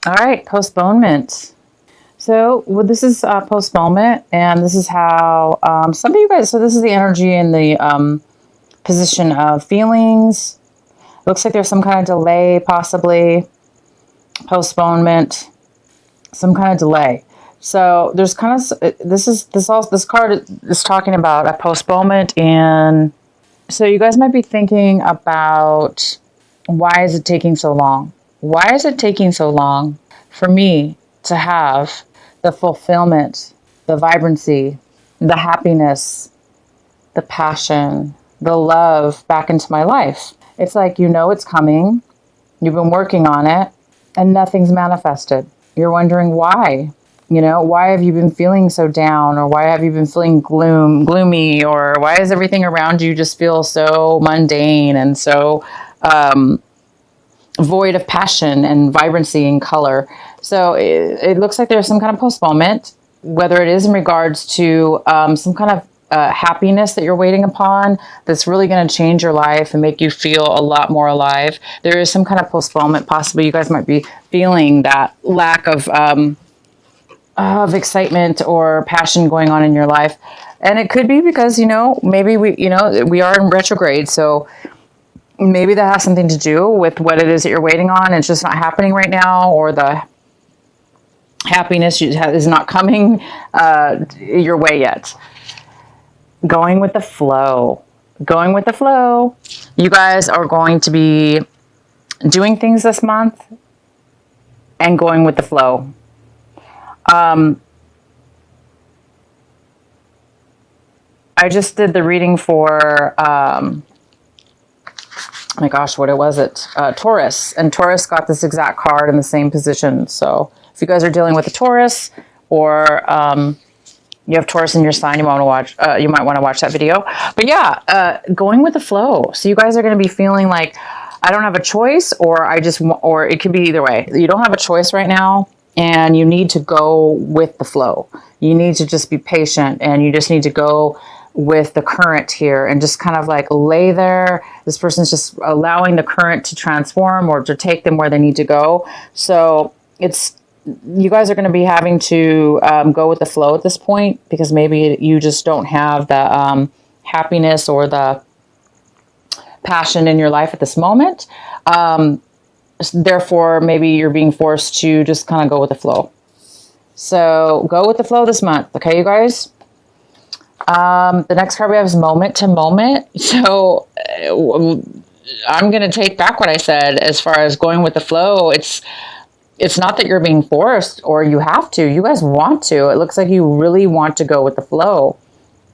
All right, postponement. So this is postponement, and this is how some of you guys, so this is the energy in the position of feelings. Looks like there's some kind of delay, possibly postponement, some kind of delay. So there's kind of, this card is talking about a postponement, and so you guys might be thinking about, why is it taking so long? Why is it taking so long for me to have the fulfillment, the vibrancy, the happiness, the passion, the love back into my life? It's like, it's coming. You've been working on it and nothing's manifested. You're wondering why. Why have you been feeling so down, or why have you been feeling gloomy, or why does everything around you just feel so mundane and so void of passion and vibrancy and color? So it looks like there's some kind of postponement, whether it is in regards to some kind of happiness that you're waiting upon that's really going to change your life and make you feel a lot more alive. There is some kind of postponement. Possibly you guys might be feeling that lack of excitement or passion going on in your life. And it could be because, maybe we are in retrograde. So maybe that has something to do with what it is that you're waiting on. It's just not happening right now, or the happiness is not coming your way yet. Going with the flow. Going with the flow. You guys are going to be doing things this month and going with the flow. I just did the reading for, oh my gosh, what was it? Taurus. And Taurus got this exact card in the same position. So if you guys are dealing with a Taurus, or you have Taurus in your sign, you might want to watch that video. But yeah, going with the flow. So you guys are going to be feeling like, I don't have a choice, or or it could be either way. You don't have a choice right now, and you need to go with the flow. You need to just be patient, and you just need to go with the current here and just kind of like lay there. This person's just allowing the current to transform or to take them where they need to go. So you guys are going to be having to go with the flow at this point, because maybe you just don't have the happiness or the passion in your life at this moment. Therefore, maybe you're being forced to just kind of go with the flow. So go with the flow this month. Okay, you guys? The next card we have is moment to moment. So I'm going to take back what I said as far as going with the flow. It's not that you're being forced or you have to. You guys want to. It looks like you really want to go with the flow.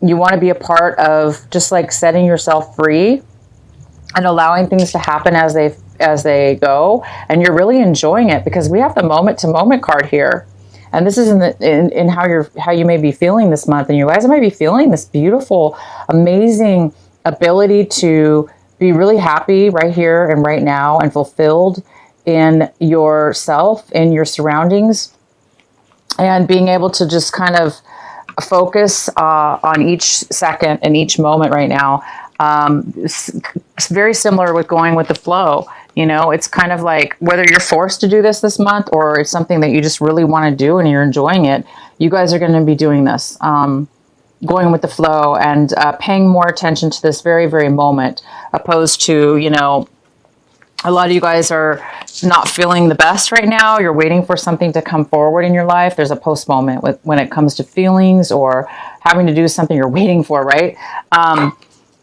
You want to be a part of just like setting yourself free and allowing things to happen as they go. And you're really enjoying it, because we have the moment to moment card here. And this is in how you may be feeling this month. And you guys might be feeling this beautiful, amazing ability to be really happy right here and right now, and fulfilled in yourself, in your surroundings, and being able to just kind of focus on each second and each moment right now. It's very similar with going with the flow. It's kind of like, whether you're forced to do this month, or it's something that you just really want to do and you're enjoying it, you guys are going to be doing this, going with the flow and paying more attention to this very, very moment, opposed to, a lot of you guys are not feeling the best right now. You're waiting for something to come forward in your life. There's a postponement when it comes to feelings or having to do something you're waiting for, right?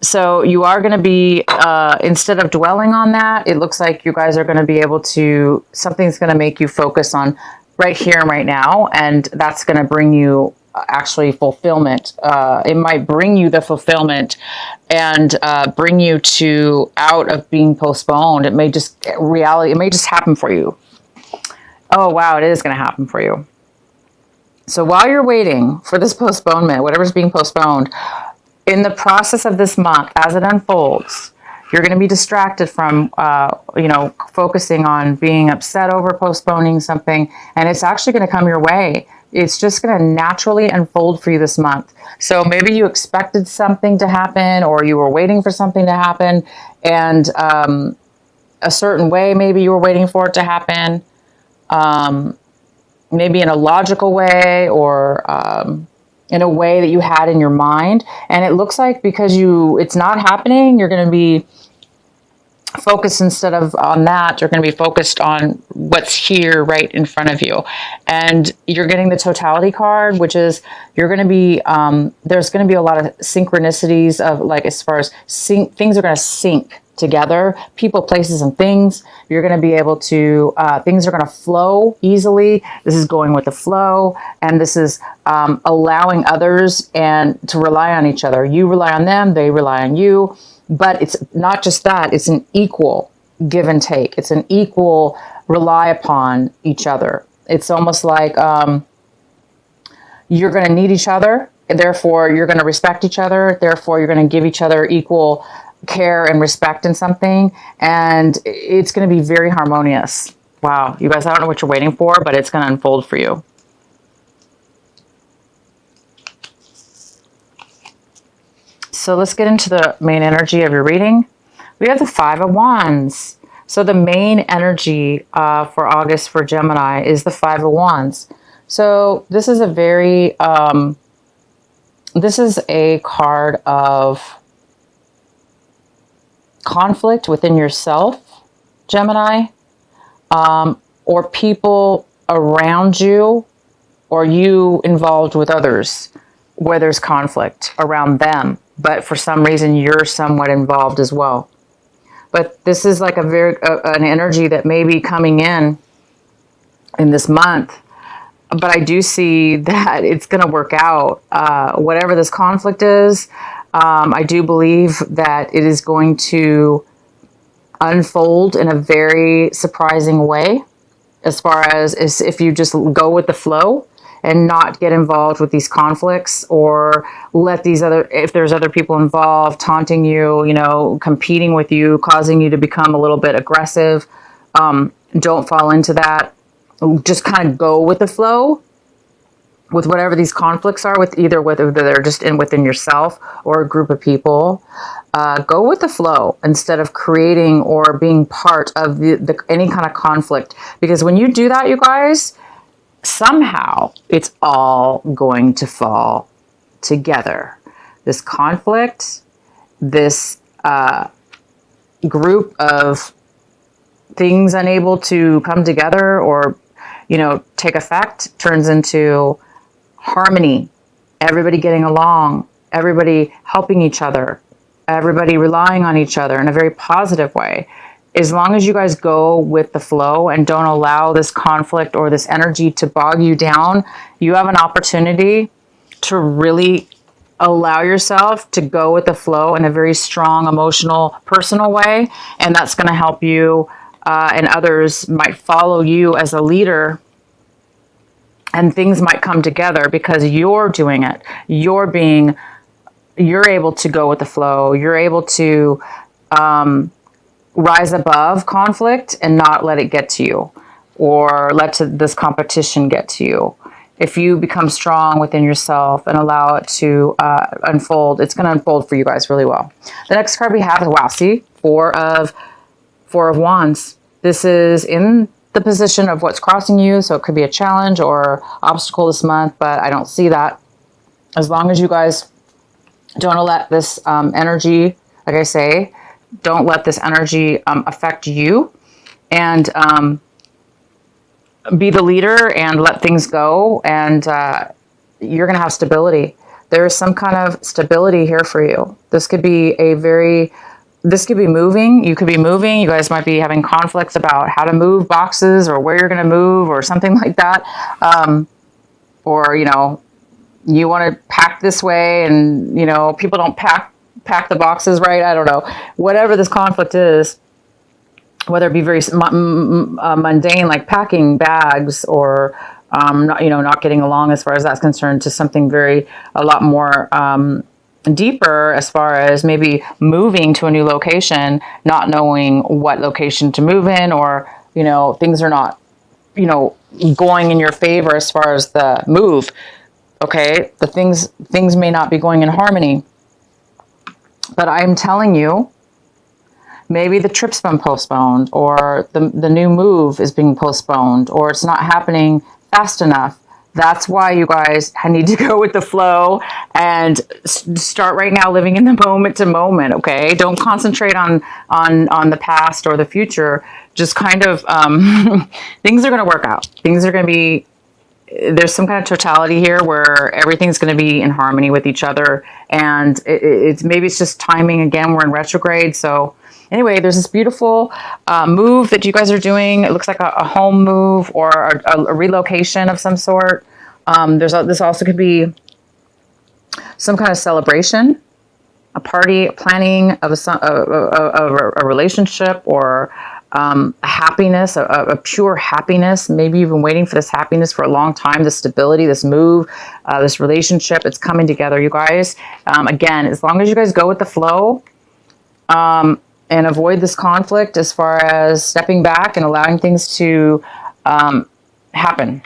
So you are going to be, instead of dwelling on that, it looks like you guys are going to be able to, something's going to make you focus on right here and right now. And that's going to bring you actually fulfillment. It might bring you the fulfillment and bring you to out of being postponed. It may just reality. It may just happen for you. Oh, wow. It is going to happen for you. So while you're waiting for this postponement, whatever's being postponed, in the process of this month, as it unfolds, you're going to be distracted from, focusing on being upset over postponing something, and it's actually going to come your way. It's just going to naturally unfold for you this month. So maybe you expected something to happen, or you were waiting for something to happen, and a certain way maybe you were waiting for it to happen. maybe in a logical way, or in a way that you had in your mind. And it looks like because it's not happening, you're going to be focused instead of on that, you're going to be focused on what's here right in front of you. And you're getting the totality card, which is you're going to be, there's going to be a lot of synchronicities of like, as far as things are going to sync together, people, places, and things. You're going to be able to, things are going to flow easily. This is going with the flow, and this is allowing others and to rely on each other. You rely on them, they rely on you. But it's not just that, it's an equal give and take. It's an equal rely upon each other. It's almost like you're going to need each other, therefore you're going to respect each other, therefore you're going to give each other equal care and respect in something, and it's going to be very harmonious. Wow, you guys, I don't know what you're waiting for, but it's going to unfold for you. So let's get into the main energy of your reading. We have the Five of Wands. So the main energy for August for Gemini is the Five of Wands. So this is a very, this is a card of conflict within yourself, Gemini, or people around you, or you involved with others where there's conflict around them. But for some reason, you're somewhat involved as well. But this is like an energy that may be coming in this month. But I do see that it's going to work out. Whatever this conflict is, I do believe that it is going to unfold in a very surprising way, as far as if you just go with the flow and not get involved with these conflicts, or let these if there's other people involved taunting you, you know, competing with you, causing you to become a little bit aggressive. Don't fall into that. Just kind of go with the flow with whatever these conflicts are, whether they're just within yourself or a group of people. Go with the flow instead of creating or being part of any kind of conflict. Because when you do that, you guys, somehow it's all going to fall together. This conflict, this group of things unable to come together or, you know, take effect, turns into harmony. Everybody getting along, everybody helping each other, everybody relying on each other in a very positive way. As long as you guys go with the flow and don't allow this conflict or this energy to bog you down, you have an opportunity to really allow yourself to go with the flow in a very strong, emotional, personal way. And that's going to help you, and others might follow you as a leader, and things might come together because you're doing it. You're able to go with the flow. You're able to rise above conflict and not let it get to you, or let this competition get to you. If you become strong within yourself and allow it to unfold, it's going to unfold for you guys really well. The next card we have is, wow, see, Four of Wands. This is in the position of what's crossing you, so it could be a challenge or obstacle this month, but I don't see that. As long as you guys don't let this energy, like I say, don't let this energy affect you, and be the leader and let things go, and you're going to have stability. There is some kind of stability here for you. This could be moving. You could be moving. You guys might be having conflicts about how to move boxes or where you're going to move or something like that. Or, you know, you want to pack this way and, you know, people don't pack the boxes right. I don't know. Whatever this conflict is, whether it be very mundane, like packing bags, or not getting along as far as that's concerned, to something a lot more deeper, as far as maybe moving to a new location, not knowing what location to move in, or, you know, things are not, you know, going in your favor as far as the move. Okay, the things may not be going in harmony. But I'm telling you maybe the trip's been postponed, or the new move is being postponed, or it's not happening fast enough. That's why you guys need to go with the flow and start right now living in the moment to moment, okay? Don't concentrate on the past or the future. Just kind of, things are going to work out. Things are going to be, there's some kind of totality here where everything's going to be in harmony with each other. And maybe it's just timing. Again, we're in retrograde. So anyway, there's this beautiful move that you guys are doing. It looks like a home move or a relocation of some sort. This also could be some kind of celebration, a party, planning of a relationship, or a happiness, a pure happiness. Maybe you've been waiting for this happiness for a long time, this stability, this move, this relationship. It's coming together, you guys. Again, as long as you guys go with the flow, and avoid this conflict as far as stepping back and allowing things to happen.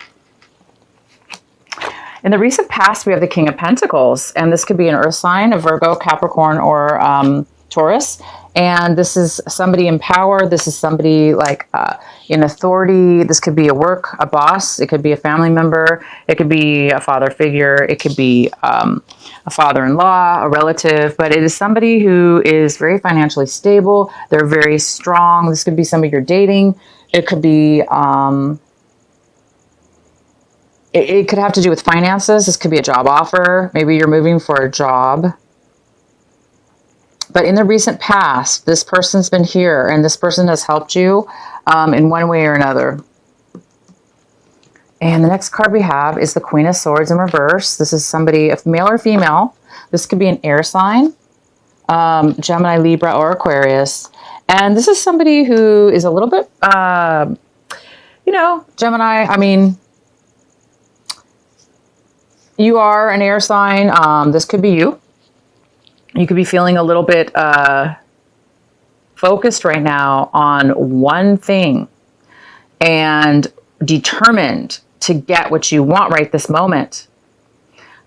In the recent past, we have the King of Pentacles, and this could be an earth sign, a Virgo, Capricorn, or Taurus. And this is somebody in power. This is somebody like in authority. This could be a boss. It could be a family member. It could be a father figure. It could be a father-in-law, a relative. But it is somebody who is very financially stable. They're very strong. This could be somebody you're dating. It could be, it could have to do with finances. This could be a job offer. Maybe you're moving for a job. But in the recent past, this person's been here, and this person has helped you in one way or another. And the next card we have is the Queen of Swords in reverse. This is somebody, if male or female. This could be an air sign, Gemini, Libra, or Aquarius. And this is somebody who is a little bit, you know, Gemini, I mean, you are an air sign. This could be you. You could be feeling a little bit focused right now on one thing and determined to get what you want right this moment.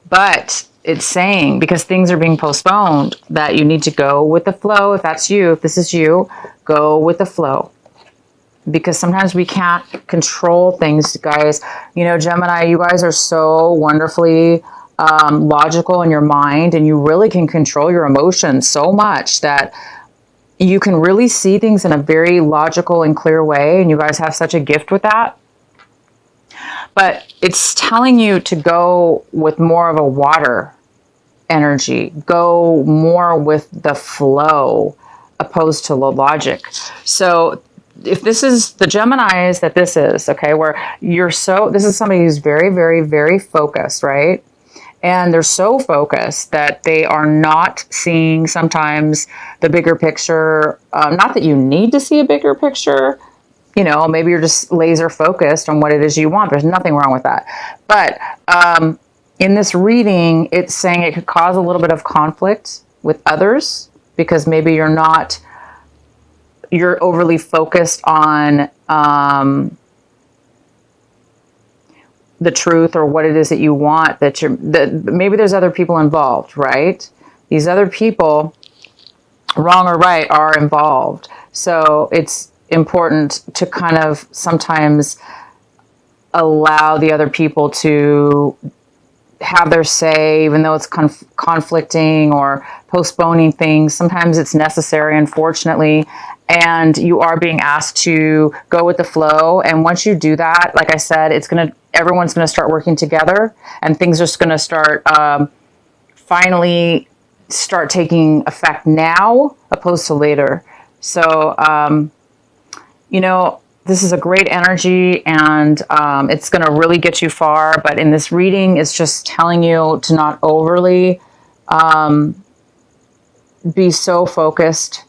But it's saying, because things are being postponed, that you need to go with the flow. If that's you, if this is you, go with the flow. Because sometimes we can't control things, guys. You know, Gemini, you guys are so wonderfully logical in your mind, and you really can control your emotions so much that you can really see things in a very logical and clear way, and you guys have such a gift with that. But it's telling you to go with more of a water energy, go more with the flow opposed to the logic. So if this is the Geminis that this is, okay, where you're so, this is somebody who's very, very, very focused, right? And they're so focused that they are not seeing sometimes the bigger picture. Not that you need to see a bigger picture. You know, maybe you're just laser focused on what it is you want. There's nothing wrong with that. But in this reading, it's saying it could cause a little bit of conflict with others because maybe you're overly focused on the truth or what it is that you want, that maybe there's other people involved, right? These other people, wrong or right, are involved. So it's important to kind of sometimes allow the other people to have their say, even though it's conflicting or postponing things. Sometimes it's necessary, unfortunately, and you are being asked to go with the flow. And once you do that, like I said, everyone's going to start working together, and things are just going to start finally start taking effect now opposed to later. So, you know, this is a great energy, and it's going to really get you far. But in this reading, it's just telling you to not overly be so focused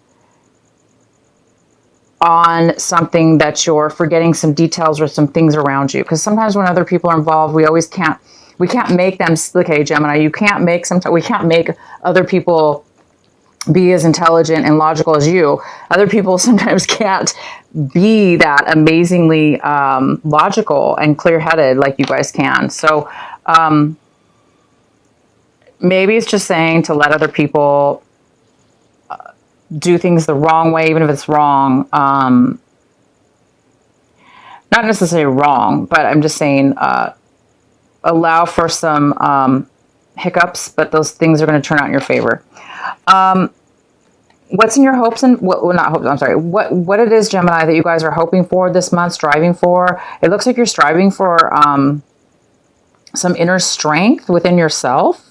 on something that you're forgetting some details or some things around you. Because sometimes when other people are involved, we can't make them, okay, Gemini, we can't make other people be as intelligent and logical as you. Other people sometimes can't be that amazingly logical and clear-headed like you guys can. So maybe it's just saying to let other people do things the wrong way, even if it's wrong. Not necessarily wrong, but I'm just saying allow for some hiccups, but those things are going to turn out in your favor. What's in your hopes and not hopes? I'm sorry. What it is, Gemini, that you guys are hoping for this month, striving for? It looks like you're striving for some inner strength within yourself.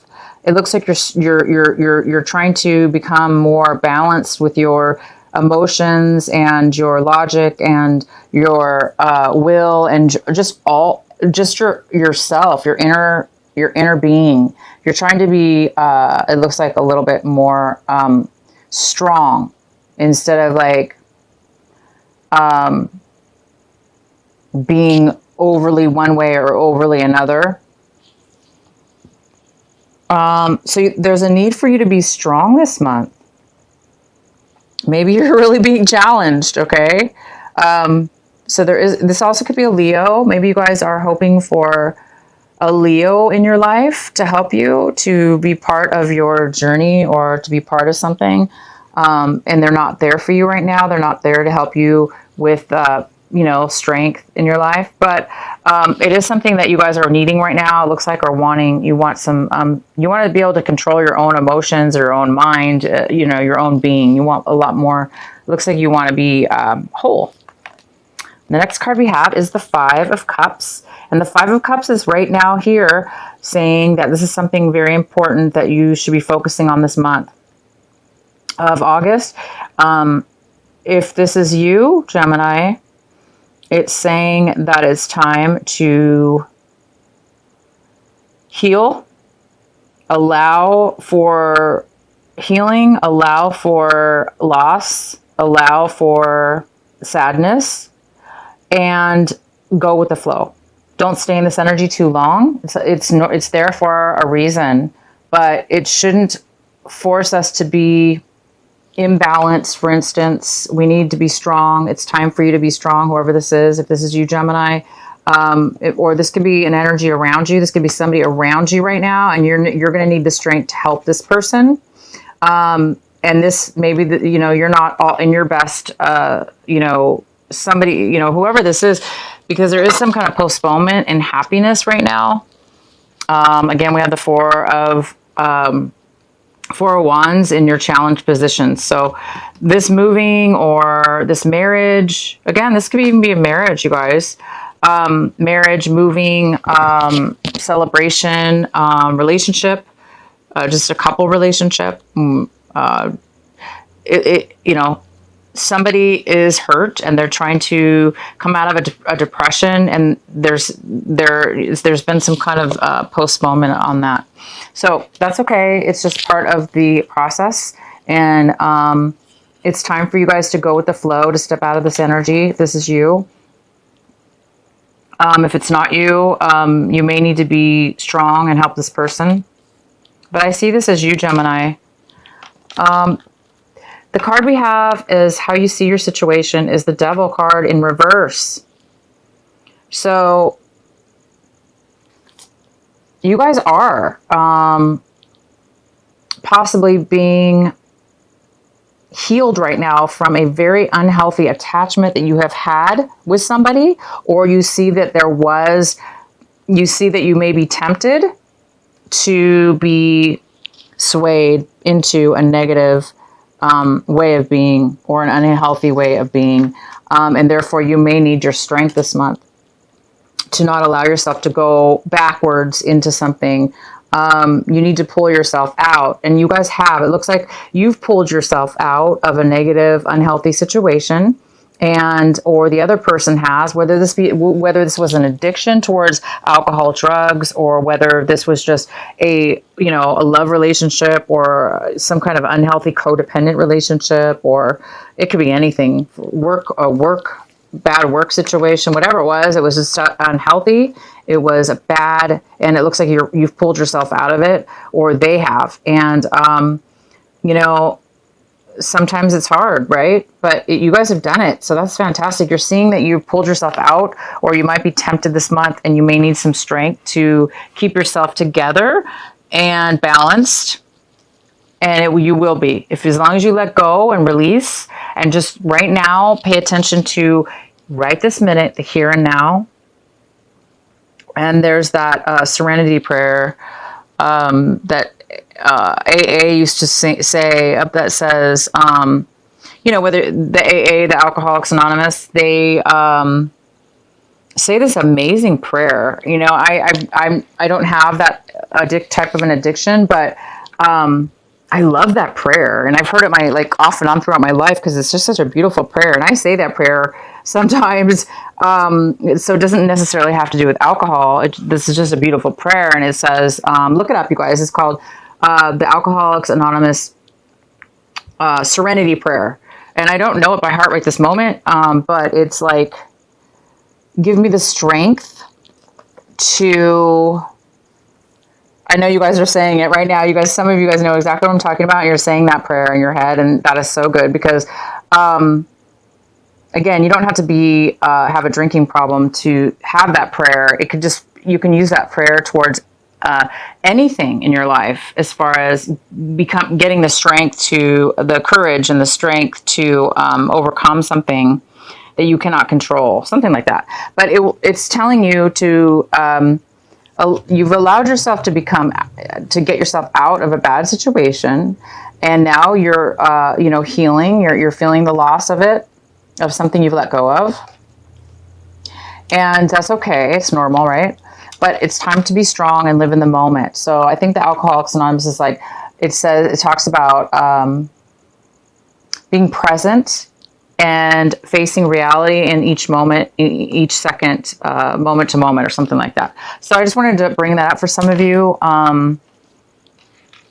It looks like you're trying to become more balanced with your emotions and your logic and your will and just yourself, your inner being. You're trying to be. It looks like a little bit more strong instead of like being overly one way or overly another. So there's a need for you to be strong this month. Maybe you're really being challenged, okay? So this also could be a Leo. Maybe you guys are hoping for a Leo in your life to help you to be part of your journey or to be part of something. And they're not there for you right now. They're not there to help you with, strength in your life. But it is something that you guys are needing right now. It looks like you want you want to be able to control your own emotions, your own mind, your own being. You want a lot more. It looks like you want to be whole. The next card we have is the Five of Cups. And the Five of Cups is right now here saying that this is something very important that you should be focusing on this month of August. If this is you, Gemini, it's saying that it's time to heal, allow for healing, allow for loss, allow for sadness, and go with the flow. Don't stay in this energy too long. It's there for a reason, but it shouldn't force us to be imbalanced. For instance, we need to be strong. It's time for you to be strong, whoever this is. If this is you, Gemini, or this could be an energy around you. This could be somebody around you right now, and you're going to need the strength to help this person. And this maybe you're not all in your best. Somebody, whoever this is, because there is some kind of postponement in happiness right now. Again, we have the Four of Wands in your challenge position. So this moving or this marriage, again, this could even be a marriage, you guys. Marriage, moving, celebration, relationship, just a couple relationship. Somebody is hurt and they're trying to come out of a depression, and there's been some kind of postponement on that. So that's okay. It's just part of the process, and it's time for you guys to go with the flow, to step out of this energy. If this is you, if it's not you, you may need to be strong and help this person. But I see this as you, Gemini. The card we have is how you see your situation is the Devil card in reverse. So you guys are possibly being healed right now from a very unhealthy attachment that you have had with somebody, or you see that you may be tempted to be swayed into a negative way of being or an unhealthy way of being. And therefore you may need your strength this month to not allow yourself to go backwards into something. You need to pull yourself out, and you guys have. It looks like you've pulled yourself out of a negative, unhealthy situation, or the other person has, whether this was an addiction towards alcohol, drugs, or whether this was just a love relationship or some kind of unhealthy codependent relationship, or it could be anything, bad work situation, whatever it was just unhealthy. It was bad, and it looks like you've pulled yourself out of it, or they have. And, sometimes it's hard, right? But you guys have done it. So that's fantastic. You're seeing that you pulled yourself out, or you might be tempted this month, and you may need some strength to keep yourself together and balanced. And you will be, if as long as you let go and release, and just right now pay attention to right this minute, the here and now. And there's that serenity prayer that AA used to say up, that says, you know, whether the AA, the Alcoholics Anonymous, they say this amazing prayer. You know, I don't have that type of an addiction, but I love that prayer, and I've heard it off and on throughout my life, because it's just such a beautiful prayer. And I say that prayer sometimes, so it doesn't necessarily have to do with alcohol. This is just a beautiful prayer, and it says, look it up, you guys. It's called the Alcoholics Anonymous Serenity Prayer, and I don't know it by heart right this moment, but it's like, give me the strength to. I know you guys are saying it right now. You guys, some of you guys know exactly what I'm talking about. You're saying that prayer in your head, and that is so good, because, again, you don't have to have a drinking problem to have that prayer. It could just, you can use that prayer towards anything in your life, as far as getting the strength the courage and the strength to overcome something that you cannot control, something like that. But it's telling you to. You've allowed yourself to get yourself out of a bad situation, and now you're, healing. You're feeling the loss of something you've let go of, and that's okay. It's normal, right? But it's time to be strong and live in the moment. So I think the Alcoholics Anonymous is like, it talks about being present and facing reality in each moment, each second, moment to moment, or something like that. So I just wanted to bring that up for some of you. I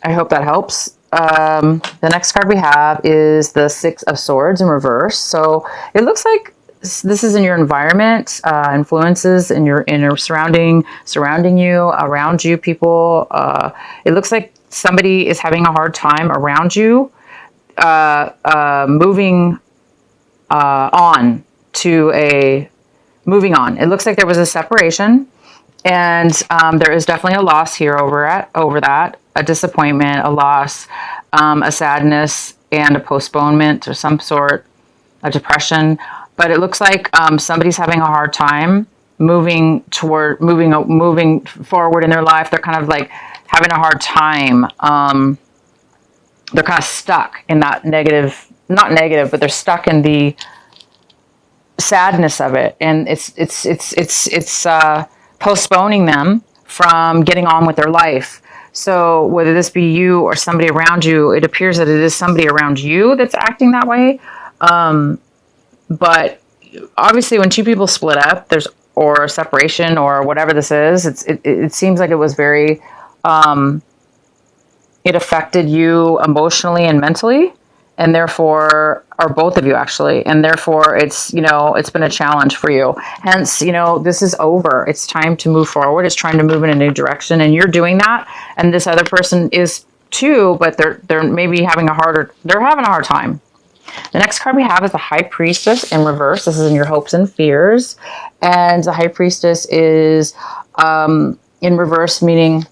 hope that helps. The next card we have is the Six of Swords in reverse. So it looks like this is in your environment, influences in your surrounding you, around you, people. It looks like somebody is having a hard time around you, moving on. It looks like there was a separation, and there is definitely a loss here over that, a disappointment, a loss, a sadness, and a postponement of some sort, a depression. But it looks like somebody's having a hard time moving forward in their life. They're kind of like having a hard time. They're kind of stuck in that not negative, but they're stuck in the sadness of it, and it's postponing them from getting on with their life. So whether this be you or somebody around you, it appears that it is somebody around you that's acting that way. But obviously, when two people split up, or a separation or whatever this is, it seems like it was very, it affected you emotionally and mentally. And therefore, or both of you actually, and therefore it's been a challenge for you. Hence, this is over. It's time to move forward. It's trying to move in a new direction, and you're doing that. And this other person is too, but they're maybe having a hard time. The next card we have is the High Priestess in reverse. This is in your hopes and fears. And the High Priestess is in reverse, meaning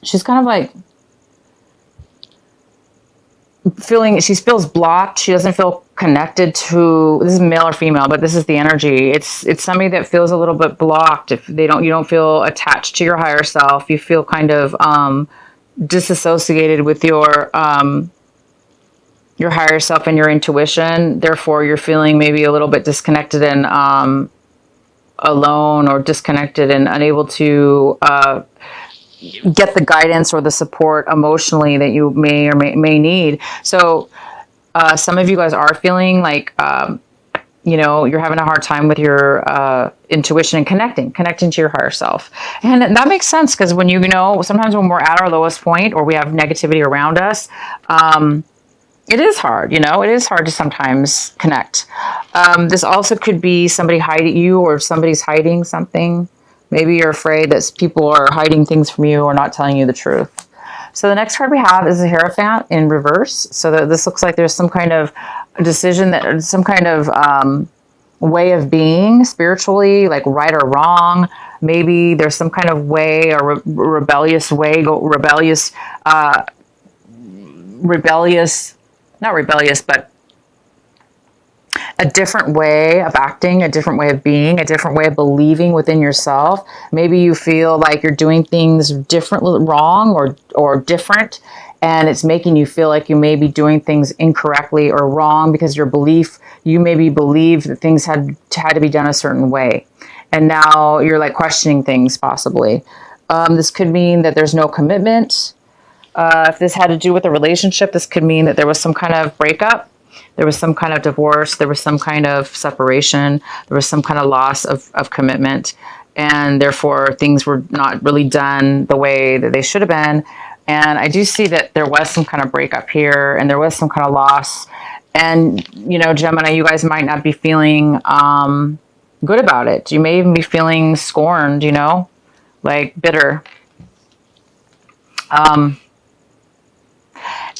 she's kind of like she feels blocked. She doesn't feel connected to, this is male or female, but this is the energy. It's somebody that feels a little bit blocked. If you don't feel attached to your higher self, you feel kind of disassociated with your higher self and your intuition. Therefore, you're feeling maybe a little bit disconnected and alone, or disconnected and unable to get the guidance or the support emotionally that you may or may need. So some of you guys are feeling like, you're having a hard time with your intuition and connecting to your higher self. And that makes sense, because when sometimes when we're at our lowest point, or we have negativity around us, it is hard, it is hard to sometimes connect. This also could be somebody hiding you, or somebody's hiding something. Maybe you're afraid that people are hiding things from you or not telling you the truth. So the next card we have is the Hierophant in reverse. So this looks like there's some kind of decision, some kind of way of being spiritually, like right or wrong. Maybe there's some kind of way, or rebellious rebellious, not rebellious, but a different way of acting, a different way of being, a different way of believing within yourself. Maybe you feel like you're doing things differently, wrong or different, and it's making you feel like you may be doing things incorrectly or wrong because you maybe believe that things had to be done a certain way. And now you're like questioning things possibly. This could mean that there's no commitment. If this had to do with a relationship, this could mean that there was some kind of breakup. There was some kind of divorce. There was some kind of separation. There was some kind of loss of commitment. And therefore, things were not really done the way that they should have been. And I do see that there was some kind of breakup here, and there was some kind of loss. And, Gemini, you guys might not be feeling good about it. You may even be feeling scorned, like bitter.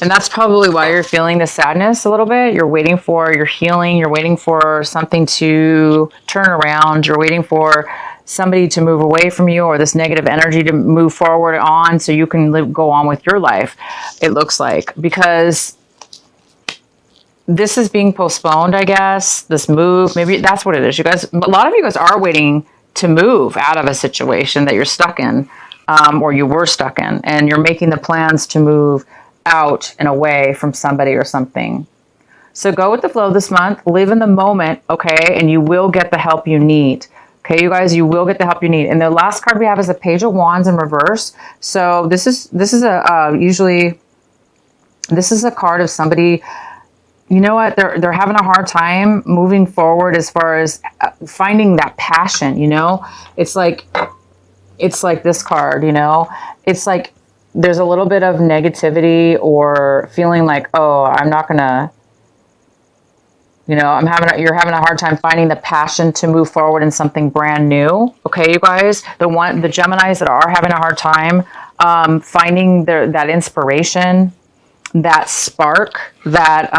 And that's probably why you're feeling the sadness a little bit. You're waiting for your healing. You're waiting for something to turn around. You're waiting for somebody to move away from you, or this negative energy to move forward on so you can go on with your life, it looks like. Because this is being postponed, I guess. This move, maybe that's what it is. You guys, a lot of you guys are waiting to move out of a situation that you're stuck in, or you were stuck in. And you're making the plans to move out and away from somebody or something. So go with the flow this month, live in the moment, okay? And you will get the help you need. Okay, you guys, you will get the help you need. And the last card we have is a Page of Wands in reverse. So this is a card of somebody, you know what, they're having a hard time moving forward as far as finding that passion, It's like this card, It's like there's a little bit of negativity or feeling like, oh, I'm not gonna, you're having a hard time finding the passion to move forward in something brand new. Okay, you guys, the Geminis that are having a hard time finding that inspiration, that spark, that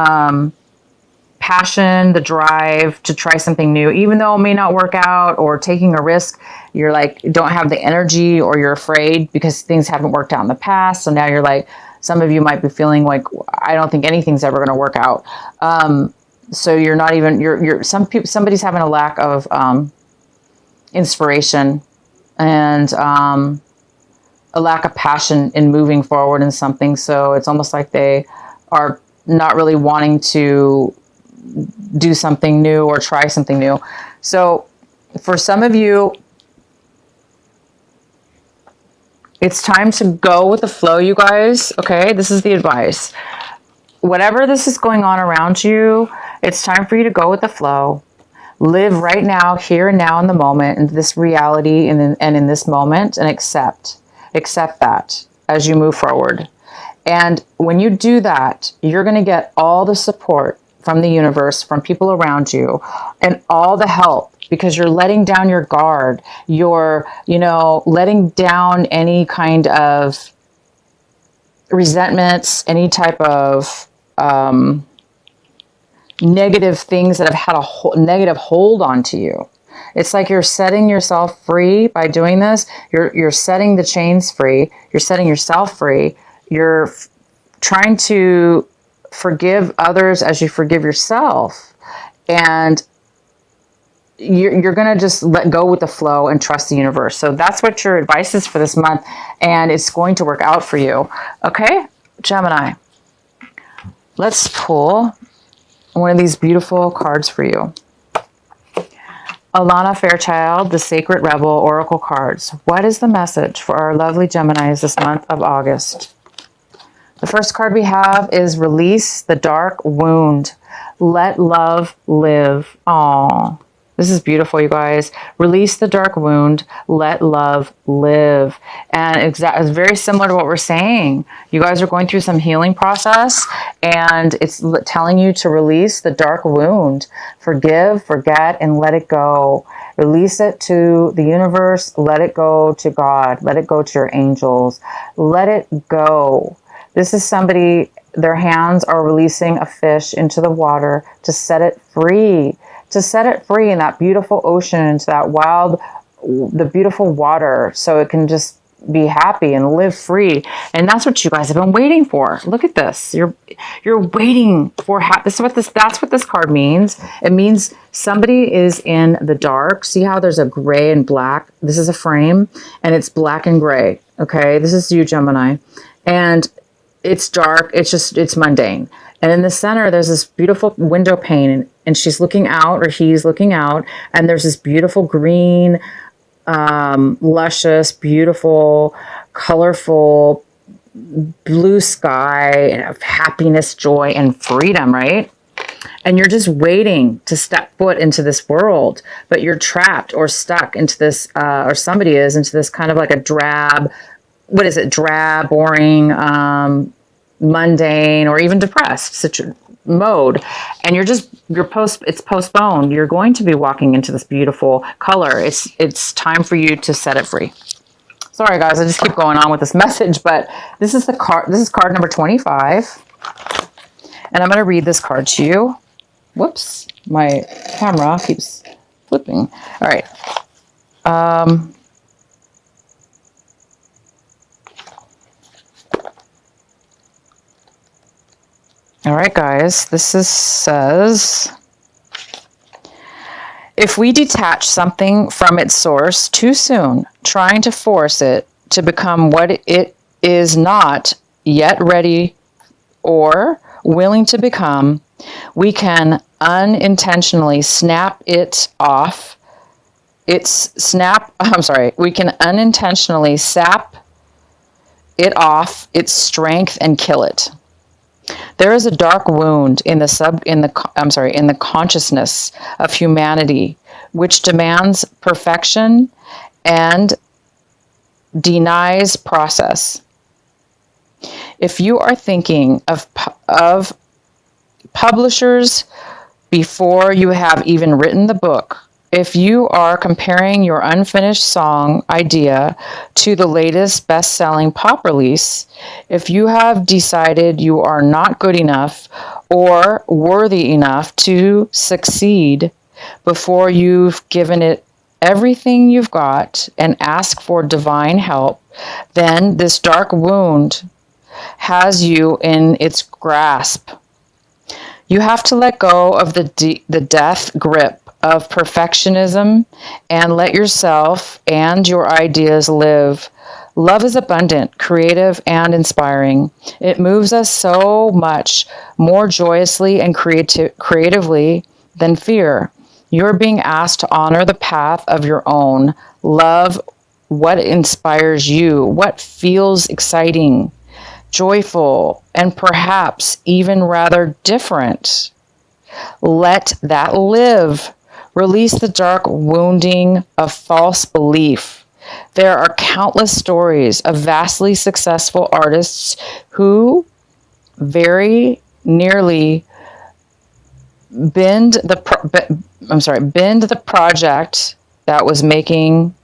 passion, the drive to try something new, even though it may not work out, or taking a risk, you're like, don't have the energy, or you're afraid because things haven't worked out in the past. So now you're like, some of you might be feeling like, I don't think anything's ever going to work out. So you're not even, somebody's having a lack of inspiration and a lack of passion in moving forward in something. So it's almost like they are not really wanting to do something new or try something new. So for some of you, it's time to go with the flow, you guys. Okay, this is the advice. Whatever this is going on around you, it's time for you to go with the flow. Live right now, here and now in the moment, in this reality and in this moment, and accept that as you move forward. And when you do that, you're going to get all the support from the universe, from people around you, and all the help, because you're letting down your guard. You're, letting down any kind of resentments, any type of negative things that have had a negative hold onto you. It's like you're setting yourself free by doing this. You're setting the chains free. You're setting yourself free. You're trying to forgive others as you forgive yourself. And you're going to just let go with the flow and trust the universe. So that's what your advice is for this month. And it's going to work out for you. Okay, Gemini. Let's pull one of these beautiful cards for you. Alana Fairchild, the Sacred Rebel Oracle cards. What is the message for our lovely Geminis this month of August? The first card we have is Release the Dark Wound. Let love live. Aww. This is beautiful, you guys. Release the dark wound. Let love live. And it's very similar to what we're saying. You guys are going through some healing process, and it's telling you to release the dark wound. Forgive, forget, and let it go. Release it to the universe. Let it go to God. Let it go to your angels. Let it go. This is somebody, their hands are releasing a fish into the water to set it free. To set it free in that beautiful ocean, into that wild, the beautiful water, so it can just be happy and live free. And that's what you guys have been waiting for. Look at this. You're waiting for that's what this card means. It means somebody is in the dark. See how there's a gray and black? This is a frame and it's black and gray. Okay. This is you, Gemini. And it's dark. It's mundane. And in the center, there's this beautiful window pane, and she's looking out, or he's looking out, and there's this beautiful green, luscious, beautiful, colorful blue sky of happiness, joy, and freedom, right? And you're just waiting to step foot into this world, but you're trapped or stuck into this, or somebody is, into this kind of like a drab, boring, mundane, or even depressed mode. And it's postponed. You're going to be walking into this beautiful color. It's time for you to set it free. Sorry guys, I just keep going on with this message, but this is card number 25. And I'm going to read this card to you. Whoops, my camera keeps flipping. All right. All right, guys, says, if we detach something from its source too soon, trying to force it to become what it is not yet ready or willing to become, we can unintentionally snap it off. We can unintentionally sap it off its strength and kill it. There is a dark wound in the consciousness of humanity, which demands perfection and denies process. If you are thinking of publishers before you have even written the book, if you are comparing your unfinished song idea to the latest best-selling pop release, if you have decided you are not good enough or worthy enough to succeed before you've given it everything you've got and ask for divine help, then this dark wound has you in its grasp. You have to let go of the death grip of perfectionism and let yourself and your ideas live. Love is abundant, creative, and inspiring. It moves us so much more joyously and creatively than fear. You're being asked to honor the path of your own. Love what inspires you, what feels exciting, joyful, and perhaps even rather different. Let that live. Release the dark wounding of false belief. There are countless stories of vastly successful artists who very nearly bend the project that was making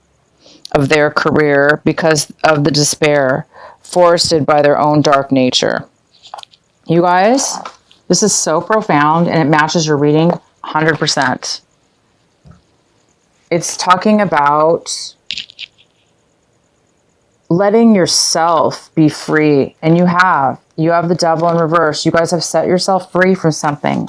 of their career because of the despair forested by their own dark nature. You guys, this is so profound and it matches your reading 100%. It's talking about letting yourself be free. And you have the devil in reverse. You guys have set yourself free from something.